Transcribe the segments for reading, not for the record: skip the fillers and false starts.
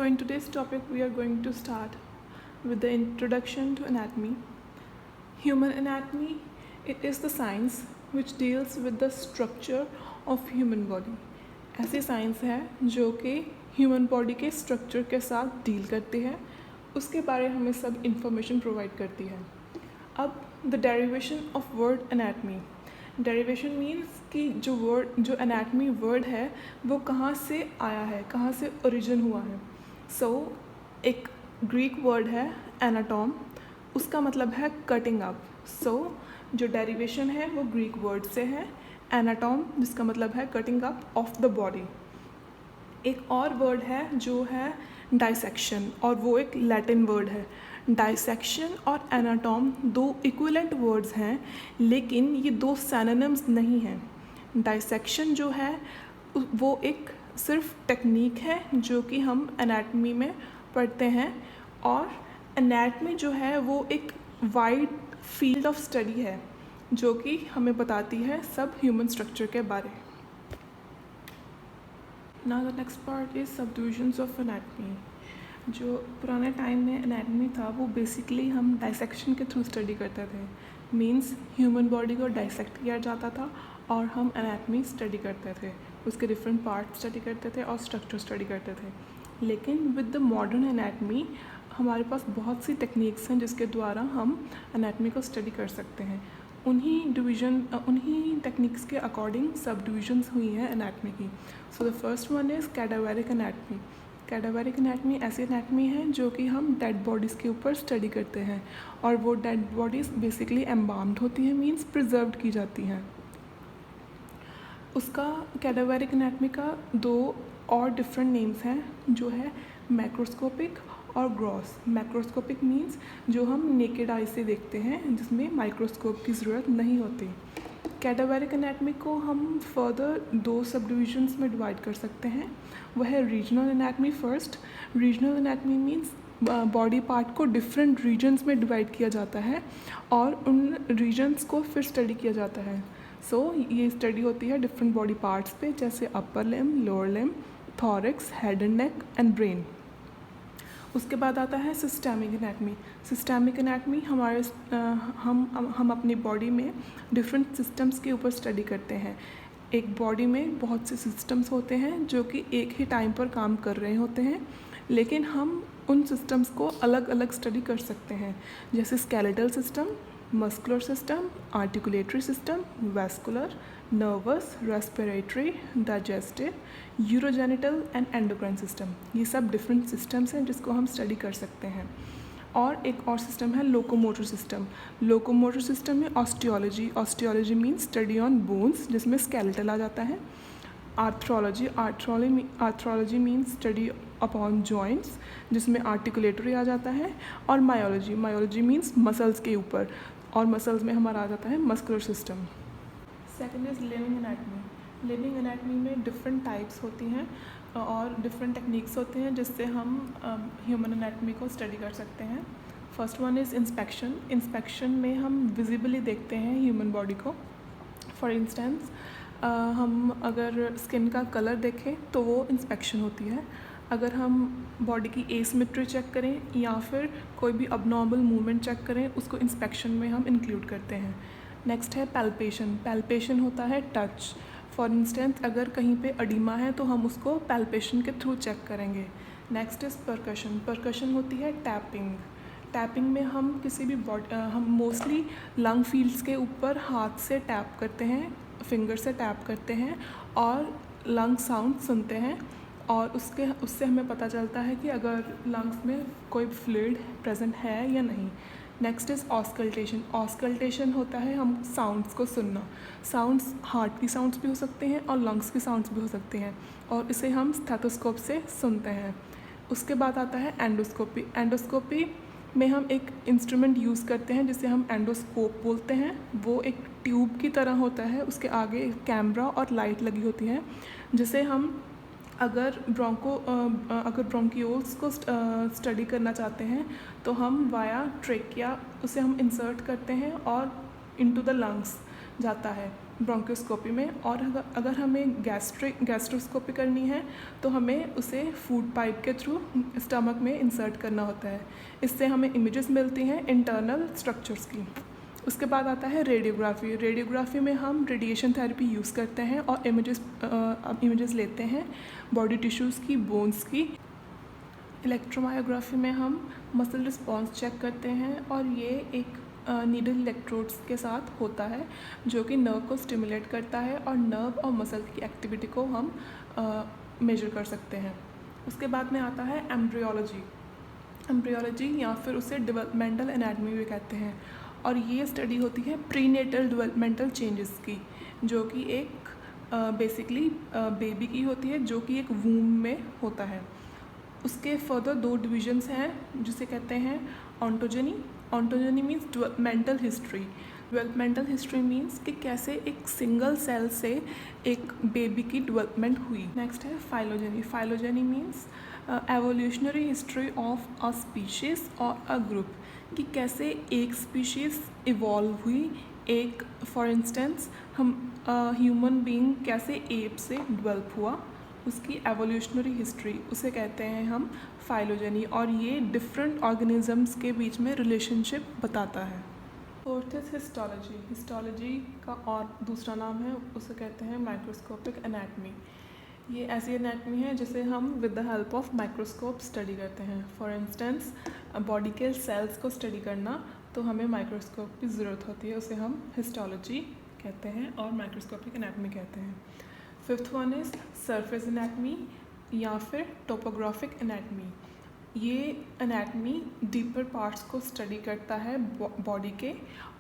So in today's topic we are going to start with the introduction to anatomy. Human anatomy, it is the science which deals with the structure of human body. ऐसी science है जो कि human body के structure के साथ deal करती है, उसके बारे में हमें सब इंफॉर्मेशन प्रोवाइड करती है. अब the derivation of word anatomy. Derivation means कि जो एनाटमी वर्ड है वो कहाँ से आया है, कहाँ से ओरिजिन हुआ है. सो एक ग्रीक वर्ड है एनाटॉम, उसका मतलब है कटिंग अप. सो जो डेरिवेशन है वो ग्रीक वर्ड से है एनाटॉम, जिसका मतलब है cutting up of the body. एक और वर्ड है जो है डाइसेक्शन, और वो एक लैटिन वर्ड है. डाइसेक्शन और एनाटॉम दो इक्विवेलेंट वर्ड्स हैं, लेकिन ये दो सिनोनिम्स नहीं हैं. डाइसेक्शन जो है वो एक सिर्फ टेक्निक है जो कि हम एनाटमी में पढ़ते हैं, और एनाटमी जो है वो एक वाइड फील्ड ऑफ स्टडी है जो कि हमें बताती है सब ह्यूमन स्ट्रक्चर के बारे. Now the next part is subdivisions of anatomy. जो पुराने टाइम में एनाटमी था वो बेसिकली हम डाइसेक्शन के थ्रू स्टडी करते थे. मींस ह्यूमन बॉडी को डाइसेक्ट किया जाता था और हम एनाटमी स्टडी करते थे, उसके डिफरेंट पार्ट स्टडी करते थे और स्ट्रक्चर स्टडी करते थे. लेकिन विद द मॉडर्न एनाटमी हमारे पास बहुत सी टेक्निक्स हैं जिसके द्वारा हम एनाटमी को स्टडी कर सकते हैं. उन्हीं टेक्निक्स के अकॉर्डिंग सब डिविजन्स हुई हैं एनाटमी की. So the first one is cadaveric anatomy. Cadaveric anatomy ऐसी एनाटमी है जो कि हम डेड बॉडीज़ के ऊपर स्टडी करते हैं, और वो डेड बॉडीज़ बेसिकली एम्बाम्ड होती हैं, मींस प्रिजर्व्ड की जाती हैं. उसका कैडावेरिक एनाटमी का दो और डिफरेंट नेम्स हैं जो है मैक्रोस्कोपिक और ग्रॉस. मैक्रोस्कोपिक मींस जो हम नेकेड आई से देखते हैं, जिसमें माइक्रोस्कोप की ज़रूरत नहीं होती. कैडावेरिक एनाटमी को हम फर्दर दो सब डिविजन्स में डिवाइड कर सकते हैं. वह है regional anatomy first. Regional anatomy means body part को डिफरेंट रीजन्स में डिवाइड किया जाता है और उन रीजन्स को फिर स्टडी किया जाता है. सो ये स्टडी होती है डिफरेंट बॉडी पार्ट्स पे, जैसे upper limb, lower limb, thorax, head and neck and brain. उसके बाद आता है सिस्टेमिक एनाटमी. सिस्टेमिक एनाटमी हमारे हम अपनी बॉडी में डिफरेंट सिस्टम्स के ऊपर स्टडी करते हैं. एक बॉडी में बहुत से सिस्टम्स होते हैं जो कि एक ही टाइम पर काम कर रहे होते हैं, लेकिन हम उन सिस्टम्स को अलग अलग स्टडी कर सकते हैं, जैसे skeletal system, muscular system, articulatory system, vascular, nervous, respiratory, digestive, urogenital and endocrine system. ये सब डिफरेंट सिस्टम्स हैं जिसको हम स्टडी कर सकते हैं. और एक और सिस्टम है लोकोमोटर सिस्टम. लोकोमोटर सिस्टम में osteology. Osteology means study on bones, जिसमें स्केलेटल आ जाता है. Arthrology means study upon joints, जिसमें आर्टिकुलेटरी आ जाता है. और मायोलॉजी मीन्स मसल्स के ऊपर, और मसल्स में हमारा आ जाता है muscular system. Second is living anatomy. Living anatomy में डिफरेंट टाइप्स होती हैं और डिफरेंट टेक्निक्स होते हैं जिससे हम ह्यूमन एनाटमी को स्टडी कर सकते हैं. First one is inspection. Inspection में हम विजिबली देखते हैं ह्यूमन बॉडी को. फॉर इंस्टेंस हम अगर स्किन का कलर देखें तो वो इंस्पेक्शन होती है. अगर हम बॉडी की एसिमेट्री चेक करें या फिर कोई भी अबनॉर्मल मूवमेंट चेक करें, उसको इंस्पेक्शन में हम इंक्लूड करते हैं. नेक्स्ट है पैल्पेशन. पैल्पेशन होता है टच. फॉर इंस्टेंस अगर कहीं पे अडीमा है तो हम उसको पैल्पेशन के थ्रू चेक करेंगे. Next is percussion. परकशन होती है टैपिंग. टैपिंग में हम किसी भी हम मोस्टली लंग फील्ड्स के ऊपर हाथ से टैप करते हैं, फिंगर से टैप करते हैं और लंग साउंड सुनते हैं, और उससे हमें पता चलता है कि अगर लंग्स में कोई फ्लूइड प्रेजेंट है या नहीं. Next is auscultation. ऑस्कल्टेशन होता है हम साउंड्स को सुनना. साउंड्स हार्ट की साउंड्स भी हो सकते हैं और लंग्स की साउंड्स भी हो सकते हैं, और इसे हम स्टेथोस्कोप से सुनते हैं. उसके बाद आता है एंडोस्कोपी. एंडोस्कोपी में हम एक इंस्ट्रूमेंट यूज़ करते हैं जिसे हम एंडोस्कोप बोलते हैं. वो एक ट्यूब की तरह होता है, उसके आगे एक कैमरा और लाइट लगी होती है, जिसे हम अगर ब्रोंकियोल्स को स्टडी करना चाहते हैं तो हम वाया ट्रेकिया उसे हम इंसर्ट करते हैं और इनटू द लंग्स जाता है. ब्रोंकोस्कोपी में, और अगर हमें गैस्ट्रोस्कोपी करनी है तो हमें उसे फूड पाइप के थ्रू स्टमक में इंसर्ट करना होता है। इससे हमें इमेजेस मिलती हैं इंटरनल स्ट्रक्चर्स की। उसके बाद आता है रेडियोग्राफी। रेडियोग्राफी में हम रेडिएशन थेरेपी यूज़ करते हैं और इमेजेस लेते हैं बॉडी टिश्यूज़ की, बोन्स की। इलेक्ट्रोमायोग्राफी में हम मसल रिस्पॉन्स चेक करते हैं और ये एक नीडल इलेक्ट्रोड्स के साथ होता है जो कि नर्व को स्टिमुलेट करता है और नर्व और मसल की एक्टिविटी को हम मेजर कर सकते हैं। उसके बाद में आता है एम्ब्रियोलॉजी। एम्ब्रियोलॉजी या फिर उसे डेवलपमेंटल एनाटमी भी कहते हैं, और ये स्टडी होती है प्रीनेटल डेवलपमेंटल चेंजेस की, जो कि एक बेसिकली बेबी की होती है जो कि एक वूम में होता है। उसके फर्दर 2 डिविजन्स हैं जिसे कहते हैं ontogeny. Ontogeny means developmental history. Developmental history means कि कैसे एक सिंगल सेल से एक बेबी की डेवलपमेंट हुई। नेक्स्ट है phylogeny. Phylogeny means evolutionary history of a species और अ ग्रुप, कि कैसे एक स्पीशीज़ इवॉल्व हुई। एक फॉर इंस्टेंस हम ह्यूमन बीइंग कैसे एप से डेवलप हुआ, उसकी एवोल्यूशनरी हिस्ट्री, उसे कहते हैं हम फाइलोजेनी, और ये डिफरेंट ऑर्गेनिजम्स के बीच में रिलेशनशिप बताता है। Fourth is histology. हिस्टोलॉजी का और दूसरा नाम है, उसे कहते हैं माइक्रोस्कोपिक एनाटमी। ये ऐसी एनाटमी है जिसे हम with the help of microscope study करते हैं। फॉर इंस्टेंस बॉडी के सेल्स को स्टडी करना तो हमें माइक्रोस्कोप की ज़रूरत होती है, उसे हम हिस्टोलॉजी कहते हैं और माइक्रोस्कोपिक एनाटमी कहते हैं। Fifth one is surface anatomy या फिर टोपोग्राफिक एनाटमी। ये एनाटमी डीपर पार्ट्स को स्टडी करता है बॉडी के,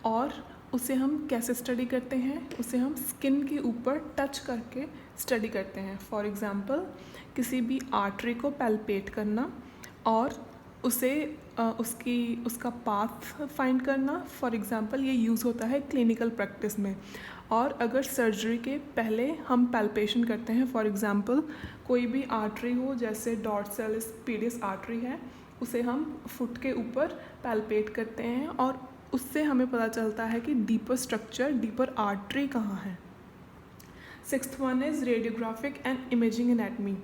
और उसे हम कैसे स्टडी करते हैं, उसे हम स्किन के ऊपर टच करके स्टडी करते हैं। फॉर एग्ज़ाम्पल किसी भी आर्टरी को पैल्पेट करना और उसे उसका पाथ फाइंड करना। फॉर एग्ज़ाम्पल ये यूज़ होता है क्लिनिकल प्रैक्टिस में। और अगर सर्जरी के पहले हम पैल्पेशन करते हैं, फॉर एग्ज़ाम्पल कोई भी आर्टरी हो जैसे डॉर्सालिस पीडियस आर्टरी है, उसे हम फुट के ऊपर पैल्पेट करते हैं और उससे हमें पता चलता है कि डीपर स्ट्रक्चर, डीपर आर्टरी कहाँ है। Sixth one is radiographic and imaging anatomy.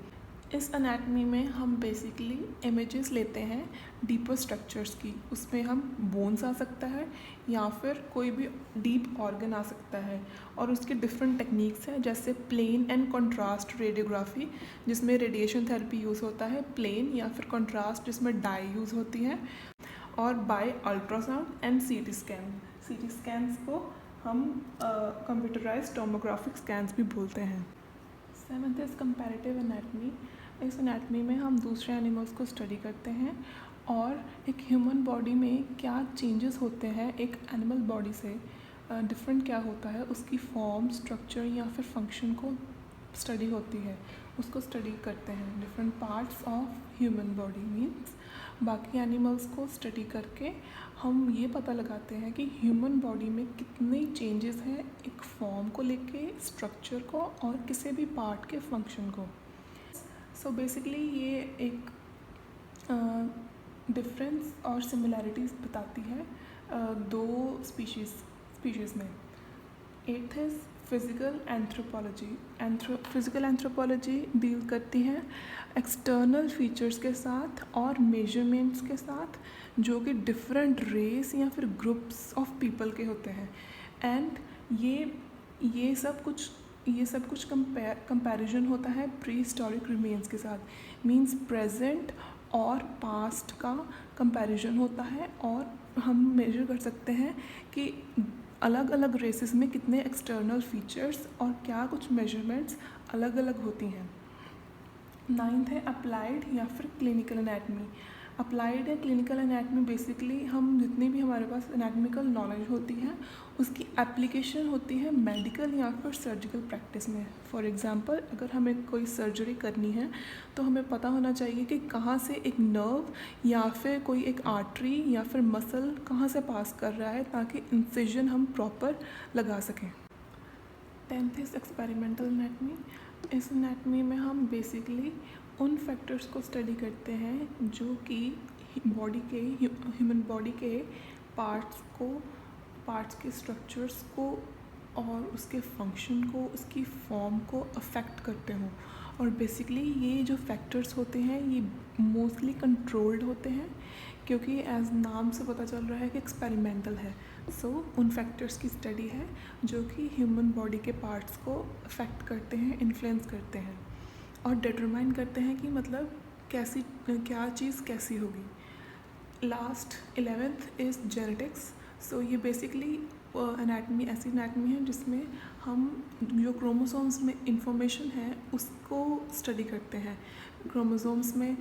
इस एनाटमी में हम बेसिकली इमेजेस लेते हैं डीपर स्ट्रक्चर्स की। उसमें हम बोन्स आ सकता है या फिर कोई भी डीप ऑर्गन आ सकता है, और उसकी डिफरेंट टेक्निक्स हैं जैसे प्लेन एंड कंट्रास्ट रेडियोग्राफी जिसमें रेडिएशन थेरेपी यूज़ होता है, प्लेन या फिर कंट्रास्ट जिसमें डाई यूज़ होती है, और by ultrasound and CT scan. CT scans को हम कंप्यूटराइज्ड टोमोग्राफिक स्कैन्स भी बोलते हैं। Seventh is comparative anatomy. इस एनाटमी में हम दूसरे एनिमल्स को स्टडी करते हैं और एक ह्यूमन बॉडी में क्या चेंजेस होते हैं एक एनिमल बॉडी से डिफरेंट क्या होता है, उसकी फॉर्म, स्ट्रक्चर या फिर फंक्शन को स्टडी होती है, उसको स्टडी करते हैं। Different parts of human body means बाकी एनिमल्स को स्टडी करके हम ये पता लगाते हैं कि ह्यूमन बॉडी में कितने चेंजेस हैं एक फॉर्म को लेके, स्ट्रक्चर को और किसी भी पार्ट के फंक्शन को। सो बेसिकली ये एक डिफरेंस और सिमिलैरिटीज़ बताती है दो स्पीशीज़ में। Eighth is physical anthropology. Physical anthropology deal करती है एक्सटर्नल फीचर्स के साथ और मेजरमेंट्स के साथ जो कि डिफरेंट रेस या फिर ग्रुप्स ऑफ पीपल के होते हैं। एंड ये सब कुछ कंपैरिजन होता है प्री हिस्टोरिक रिमेन्स के साथ, मींस प्रेजेंट और पास्ट का कंपैरिजन होता है, और हम मेजर कर सकते हैं कि अलग अलग रेसेस में कितने एक्सटर्नल फीचर्स और क्या कुछ मेजरमेंट्स अलग अलग होती हैं। नाइन्थ है अप्लाइड या फिर क्लिनिकल एनाटमी। अप्लाइड या क्लिनिकल एनाटमी बेसिकली हम जितनी भी हमारे पास एनाटमिकल नॉलेज होती है उसकी एप्लीकेशन होती है मेडिकल या फिर सर्जिकल प्रैक्टिस में। फॉर एग्जांपल अगर हमें कोई सर्जरी करनी है तो हमें पता होना चाहिए कि कहाँ से एक नर्व या फिर कोई एक आर्टरी या फिर मसल कहाँ से पास कर रहा है ताकि इंसिजन हम प्रॉपर लगा सकें। 10th is experimental anatomy. इस एनाटमी में हम बेसिकली उन फैक्टर्स को स्टडी करते हैं जो कि ह्यूमन बॉडी के पार्ट्स के स्ट्रक्चर्स को और उसके फंक्शन को, उसकी फॉर्म को अफेक्ट करते हों। और बेसिकली ये जो फैक्टर्स होते हैं ये मोस्टली कंट्रोल्ड होते हैं, क्योंकि एज नाम से पता चल रहा है कि एक्सपेरिमेंटल है। सो उन फैक्टर्स की स्टडी है जो कि ह्यूमन बॉडी के पार्ट्स को अफेक्ट करते हैं, इन्फ्लुएंस करते हैं और डिटरमाइन करते हैं कि मतलब क्या चीज़ कैसी होगी। Last 11th is genetics. सो ये बेसिकली एनाटमी, ऐसी एनाटमी है जिसमें हम जो क्रोमोसोम्स में इंफॉर्मेशन है उसको स्टडी करते हैं। क्रोमोसोम्स में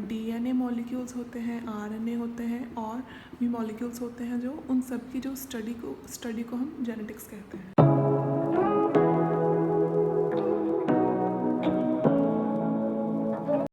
डीएनए मॉलिक्यूल्स होते हैं, आरएनए होते हैं और भी मॉलिक्यूल्स होते हैं, जो उन सब की जो स्टडी को हम जेनेटिक्स कहते हैं।